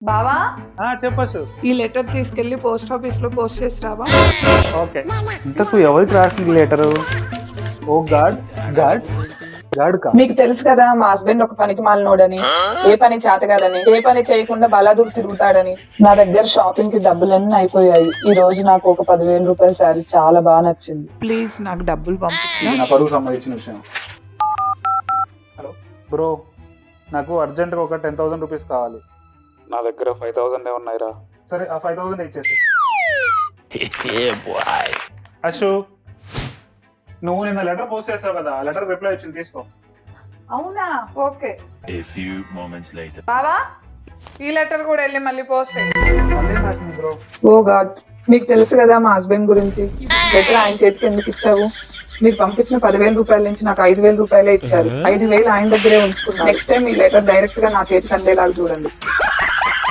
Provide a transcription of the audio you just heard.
బావా చెప్పచ్చు. ఈ లెటర్ తీసుకెళ్లి పోస్ట్ ఆఫీస్ లో పోస్ట్ చేసి రావా? ఓకే. ఇంతకు ఎవరికి రాసింది లెటరు? ఓ గాడ్ గాడ్ గాడ్ కా? మీకు తెలుసు కదా మా హస్బెండ్ ఒక పనికి మాలినోడని, ఏ పని చేత కాదని, ఏ పని చేయకుండా బలాదూరు తిరుగుతాడని. నా దగ్గర షాపింగ్ కి డబ్బులన్నీ అయిపోయాయి. ఈ రోజు నాకు ఒక 10,000 రూపాయల శారీ చాలా బాగా నచ్చింది. ప్లీజ్ నాకు డబ్బులు పంపించు. నా పరువు సంబంధించిన విషయం. హలో బ్రో, నాకు అర్జెంట్గా ఒక 10,000 రూపీస్ కావాలి. నా దగ్గర 5,000 ఉన్నాయిరా. సరే, ఆ 5,000 ఇచ్చేసి. అశు, నువ్వు నిన్న లెటర్ పోస్ట్ చేసావు కదా, ఆ లెటర్ రిప్లై వచ్చింది, తీసుకో. అవునా? Okay. A few moments later. బావా ఈ లెటర్ కూడా వెళ్ళి మళ్ళీ పోస్ట్ చేయి. మళ్ళీ రాసింది బ్రో. ఓ గాడ్, మీకు తెలుసు కదా మా హస్బెండ్ గురించి. లెటర్ ఆయన చేతికి ఎందుకు ఇచ్చావు? మీకు పంపించిన 10,000 రూపాయల నుంచి నాకు 5,000 రూపాయలే ఇచ్చారు. 5,000 ఆయన దగ్గరే ఉంచుకున్నాను. నెక్స్ట్ టైం ఈ లెటర్ డైరెక్ట్ గా నా చేతికి అందేలాగా చూడండి.